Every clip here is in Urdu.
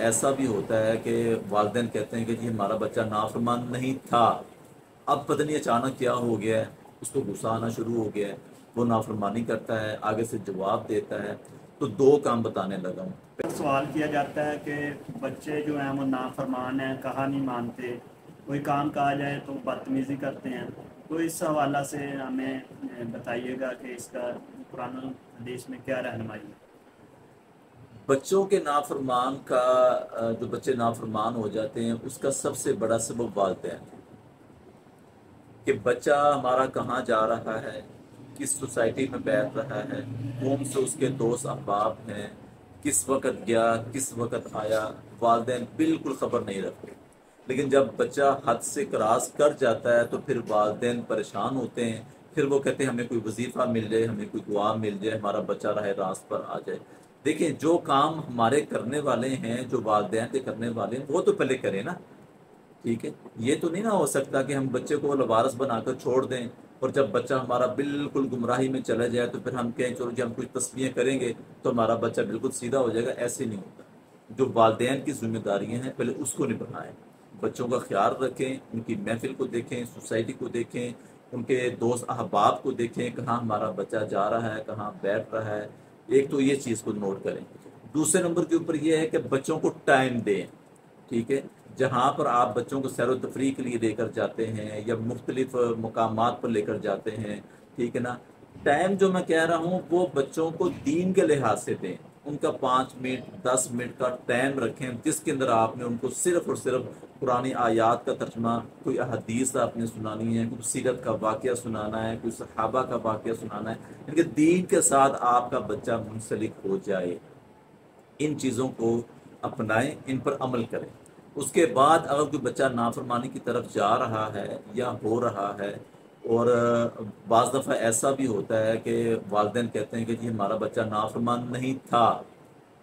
ایسا بھی ہوتا ہے کہ والدین کہتے ہیں کہ جی ہمارا بچہ نافرمان نہیں تھا، اب پتہ نہیں اچانک کیا ہو گیا ہے، اس کو غصہ آنا شروع ہو گیا ہے، وہ نافرمانی کرتا ہے، آگے سے جواب دیتا ہے۔ تو دو کام بتانے لگا ہوں۔ سوال کیا جاتا ہے کہ بچے جو ہیں وہ نافرمان ہیں، کہا نہیں مانتے، کوئی کام کہا جائے تو بدتمیزی کرتے ہیں، تو اس حوالہ سے ہمیں بتائیے گا کہ اس کا قرآن و حدیث میں کیا رہنمائی ہے؟ بچوں کے نافرمان کا جو بچے نافرمان ہو جاتے ہیں اس کا سب سے بڑا سبب والدین ہے کہ بچہ ہمارا کہاں جا رہا ہے، کس سوسائٹی میں بیٹھ رہا ہے، کون سے اس کے دوست احباب ہیں، کس وقت گیا کس وقت آیا، والدین بالکل خبر نہیں رکھتے۔ لیکن جب بچہ حد سے کراس کر جاتا ہے تو پھر والدین پریشان ہوتے ہیں، پھر وہ کہتے ہیں ہمیں کوئی وظیفہ مل جائے، ہمیں کوئی دعا مل جائے، ہمارا بچہ راہ راست پر آ جائے۔ دیکھیں جو کام ہمارے کرنے والے ہیں، جو والدین کے کرنے والے ہیں، وہ تو پہلے کریں نا۔ ٹھیک ہے، یہ تو نہیں نہ ہو سکتا کہ ہم بچے کو لوارث بنا کر چھوڑ دیں اور جب بچہ ہمارا بالکل گمراہی میں چلا جائے تو پھر ہم کہیں چلو جی ہم کچھ تسبیحیں کریں گے تو ہمارا بچہ بالکل سیدھا ہو جائے گا۔ ایسے نہیں ہوتا۔ جو والدین کی ذمہ داریاں ہیں پہلے اس کو نبھائیں، بچوں کا خیال رکھیں، ان کی محفل کو دیکھیں، سوسائٹی کو دیکھیں، ان کے دوست احباب کو دیکھیں، کہاں ہمارا بچہ جا رہا ہے، کہاں بیٹھ رہا ہے۔ ایک تو یہ چیز کو نوٹ کریں۔ دوسرے نمبر کے اوپر یہ ہے کہ بچوں کو ٹائم دیں۔ ٹھیک ہے، جہاں پر آپ بچوں کو سیر و تفریح کے لیے لے کر جاتے ہیں یا مختلف مقامات پر لے کر جاتے ہیں، ٹھیک ہے نا، ٹائم جو میں کہہ رہا ہوں وہ بچوں کو دین کے لحاظ سے دیں۔ ان کا 5 منٹ 10 منٹ کا ٹائم رکھیں جس کے اندر آپ نے ان کو صرف اور صرف قرآن آیات کا ترجمہ، کوئی احادیث آپ نے سنانی ہے، کوئی سیرت کا واقعہ سنانا ہے، کوئی صحابہ کا واقعہ سنانا ہے، ان کے دین کے ساتھ آپ کا بچہ منسلک ہو جائے۔ ان چیزوں کو اپنائیں، ان پر عمل کریں۔ اس کے بعد اگر کوئی بچہ نافرمانی کی طرف جا رہا ہے یا ہو رہا ہے، اور بعض دفعہ ایسا بھی ہوتا ہے کہ والدین کہتے ہیں کہ جی ہمارا بچہ نافرمان نہیں تھا،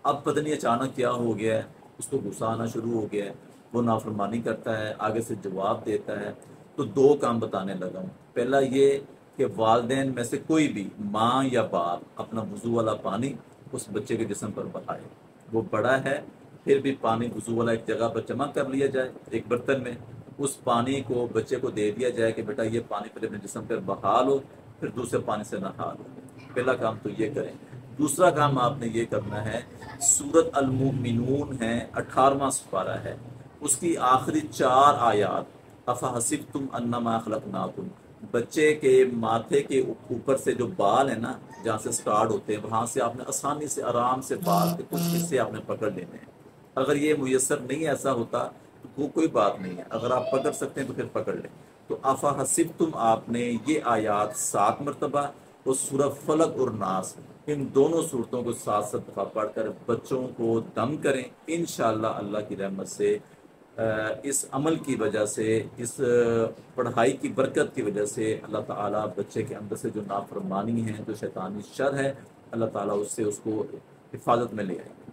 اب پتہ نہیں اچانک کیا ہو گیا ہے، اس کو غصہ آنا شروع ہو گیا ہے، وہ نافرمانی کرتا ہے، آگے سے جواب دیتا ہے۔ تو دو کام بتانے لگا ہوں۔ پہلا یہ کہ والدین میں سے کوئی بھی ماں یا باپ اپنا وضو والا پانی اس بچے کے جسم پر بہائے۔ وہ بڑا ہے پھر بھی پانی وضو والا ایک جگہ پر جمع کر لیا جائے ایک برتن میں، اس پانی کو بچے کو دے دیا جائے کہ بیٹا یہ پانی پہلے اپنے جسم پر بہا لو، پھر دوسرے پانی سے نہا لو۔ پہلا کام تو یہ کریں۔ دوسرا کام آپ نے یہ کرنا ہے، سورت المؤمنون ہے، 18واں سپارہ ہے، اس کی آخری 4 آیات، افحسبتم انما خلقناکم، بچے کے ماتھے کے اوپر سے جو بال ہیں نا، جہاں سے سٹارٹ ہوتے ہیں وہاں سے آپ نے آسانی سے آرام سے بال کے کچھ حصے آپ نے پکڑ لینے ہیں۔ اگر یہ میسر نہیں ایسا ہوتا تو کوئی بات نہیں ہے، اگر آپ پکڑ سکتے ہیں تو پھر پکڑ لیں۔ تو افحسبتم آپ نے یہ آیات 7 مرتبہ، اور سورہ فلق اور ناس، ان دونوں صورتوں کو 7 دفعہ پڑھ کر بچوں کو دم کریں۔ انشاءاللہ اللہ کی رحمت سے اس عمل کی وجہ سے، اس پڑھائی کی برکت کی وجہ سے اللہ تعالیٰ بچے کے اندر سے جو نافرمانی ہے، جو شیطانی شر ہے، اللہ تعالیٰ اس سے اس کو حفاظت میں لے آئے۔